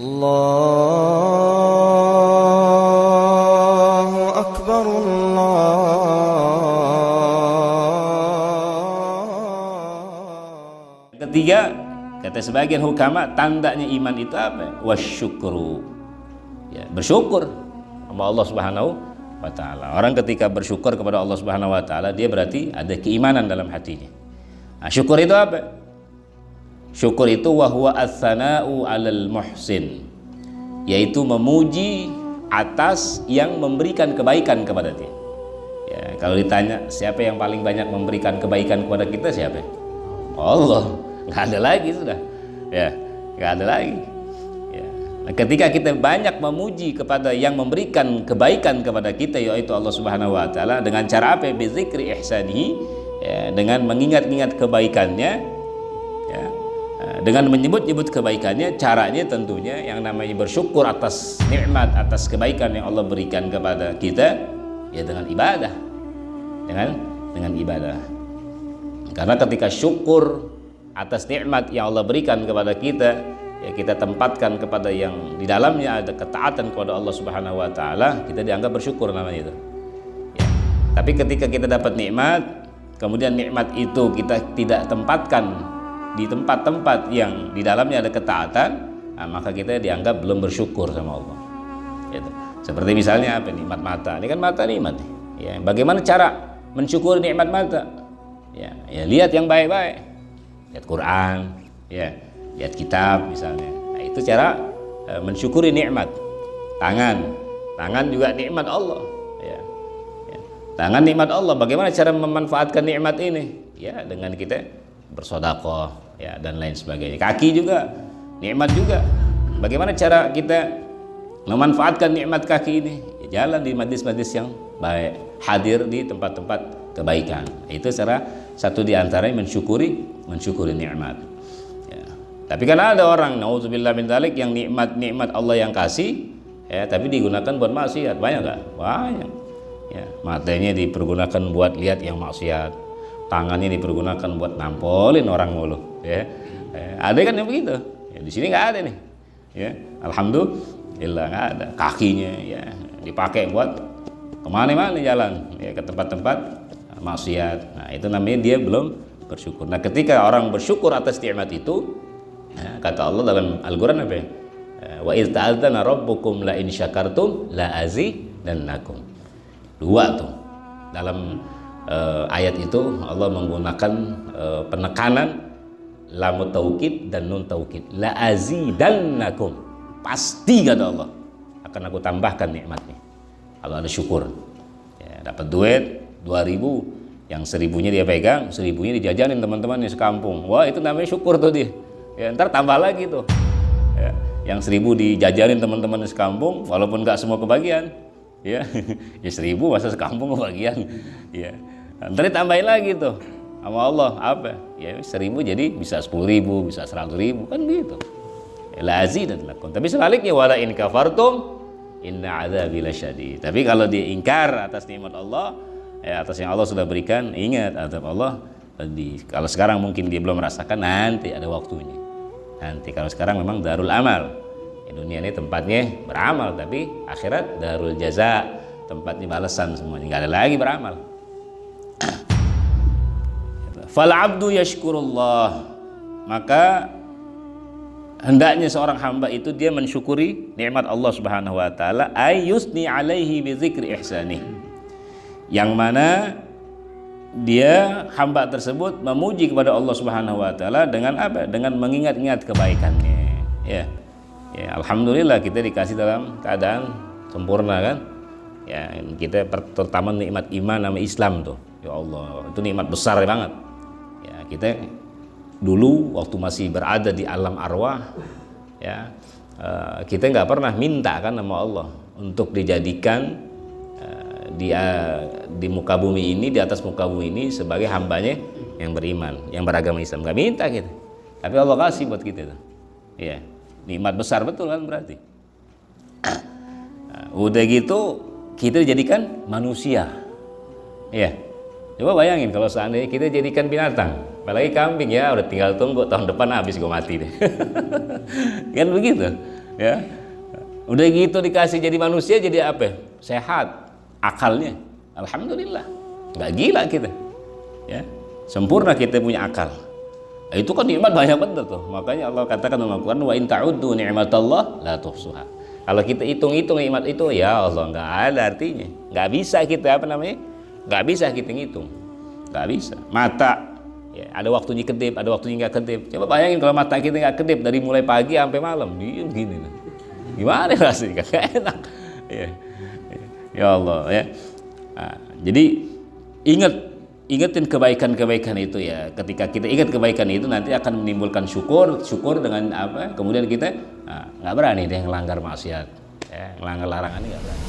Allahu Akbar, Allah. Ketiga, kata sebagian hukama, tandanya iman itu apa? Wasyukru. Ya, bersyukur sama Allah Subhanahu wa taala. Orang ketika bersyukur kepada Allah Subhanahu wa taala, dia berarti ada keimanan dalam hatinya. Nah, syukur itu apa? Syukur itu wahwa ats-tsana'u 'alal muhsin, yaitu memuji atas yang memberikan kebaikan kepada dia. Ya, kalau ditanya siapa yang paling banyak memberikan kebaikan kepada kita, siapa? Allah. Nggak ada lagi sudah. Ya, nggak ada lagi. Ya. Nah, ketika kita banyak memuji kepada yang memberikan kebaikan kepada kita, yaitu Allah Subhanahu wa taala, dengan cara apa? Bizikri ihsanihi, ya, dengan mengingat-ingat kebaikannya, ya. Dengan menyebut-nyebut kebaikannya, caranya tentunya yang namanya bersyukur atas nikmat, atas kebaikan yang Allah berikan kepada kita, ya dengan ibadah. Dengan ibadah. Karena ketika syukur atas nikmat yang Allah berikan kepada kita, ya kita tempatkan kepada yang di dalamnya ada ketaatan kepada Allah Subhanahu wa taala, kita dianggap bersyukur namanya itu. Ya. Tapi ketika kita dapat nikmat, kemudian nikmat itu kita tidak tempatkan di tempat-tempat yang di dalamnya ada ketaatan, nah, maka kita dianggap belum bersyukur sama Allah. Gitu. Seperti misalnya apa? Nikmat mata. Ini kan mata nikmat. Ya, bagaimana cara mensyukuri nikmat mata? Ya, lihat yang baik-baik. Lihat Quran, ya, lihat kitab misalnya. Nah, itu cara mensyukuri nikmat. Tangan juga nikmat Allah. Ya. Tangan nikmat Allah. Bagaimana cara memanfaatkan nikmat ini? Ya, dengan kita bersedekah, ya, dan lain sebagainya. Kaki juga nikmat juga. Bagaimana cara kita memanfaatkan nikmat kaki ini? Ya, jalan di majlis-majlis yang baik, hadir di tempat-tempat kebaikan. Itu salah satu di antaranya mensyukuri nikmat. Ya. Tapi kan ada orang, nauzubillah min dzalik, yang nikmat Allah yang kasih, ya, tapi digunakan buat maksiat. Banyak nggak? Banyak. Ya, matanya dipergunakan buat lihat yang maksiat, tangannya dipergunakan buat nampolin orang mulu. Ya. Ada kan yang begitu? Ya, di sini nggak ada nih. Ya, alhamdulillah nggak ada. Kakinya ya dipakai buat kemana-mana jalan, ya, ke tempat-tempat maksiat. Nah, itu namanya dia belum bersyukur. Nah, ketika orang bersyukur atas nikmat itu, ya, kata Allah dalam Al-Quran apa ya? Wa idz ta'adzana rabbukum la in syakartum la azidannakum. Dua tuh dalam ayat itu Allah menggunakan penekanan lam taukid dan nun taukid. La azidannakum. Pasti kata Allah akan aku tambahkan nikmatnya. Kalau ada syukur, ya, dapat duit 2.000, yang 1.000-nya dia pegang, 1.000-nya dijajanin teman-temannya sekampung. Wah, itu namanya syukur tuh dia. Ya, ntar tambah lagi tuh. Ya, yang 1.000 dijajanin teman-teman sekampung, walaupun nggak semua kebagian. Ya, ya 1.000 masa sekampung kebagian. Ya, ntar ditambahin lagi tuh sama Allah apa? Ya 1.000 jadi bisa 10.000, bisa 100.000, kan gitu. La azidannakum. Tapi sebaliknya, wala in kafartum inna adzabi lasyadid. Tapi kalau dia ingkar atas nikmat Allah, ya, atas yang Allah sudah berikan, ingat azab Allah pedih. Kalau sekarang mungkin dia belum merasakan, nanti ada waktunya. Nanti kalau sekarang memang darul amal. Ya, dunia ini tempatnya beramal, tapi akhirat darul jaza, tempatnya balasan semuanya. Enggak ada lagi beramal. Fal abdu yashkurullah. Maka hendaknya seorang hamba itu dia mensyukuri nikmat Allah Subhanahu wa taala, ayyusni alaihi bi dzikri ihsanih. Yang mana dia hamba tersebut memuji kepada Allah Subhanahu wa taala dengan apa? Dengan mengingat-ingat kebaikannya. Ya. Ya, alhamdulillah kita dikasih dalam keadaan sempurna kan? Ya, kita terutama nikmat iman sama Islam tuh. Ya Allah, itu nikmat besar banget. Ya, kita dulu waktu masih berada di alam arwah, ya, kita nggak pernah minta kan sama Allah untuk dijadikan di muka bumi ini, di atas muka bumi ini sebagai hambanya yang beriman, yang beragama Islam. Nggak minta gitu, tapi Allah kasih buat kita tuh. Ya, nikmat besar betul kan berarti. Udah gitu kita dijadikan manusia. Ya, coba bayangin kalau seandainya kita jadikan binatang, apalagi kambing, ya udah tinggal tunggu tahun depan habis gue mati deh. Kan begitu. Ya. Udah gitu dikasih jadi manusia jadi apa? Sehat akalnya. Alhamdulillah. Nggak gila kita. Ya. Sempurna kita punya akal. Nah, itu kan nikmat banyak bener tuh. Makanya Allah katakan dalam Al-Qur'an wa in ta'uddu ni'matallah la tuhsuha. Kalau kita hitung-hitung nikmat itu ya Allah nggak ada artinya. Nggak bisa kita apa namanya? Nggak bisa kita ngitung. Nggak bisa. Mata ya, ada waktunya kedip, ada waktunya nggak kedip. Coba bayangin kalau mata kita nggak kedip dari mulai pagi sampai malam, diem gini. Gimana rasanya? Gak enak. Ya, ya Allah ya. Nah, jadi ingetin kebaikan-kebaikan itu ya. Ketika kita ingat kebaikan itu nanti akan menimbulkan syukur dengan apa? Kemudian kita nggak berani deh ngelanggar maksiat, ya, ngelanggar larangan nggak berani.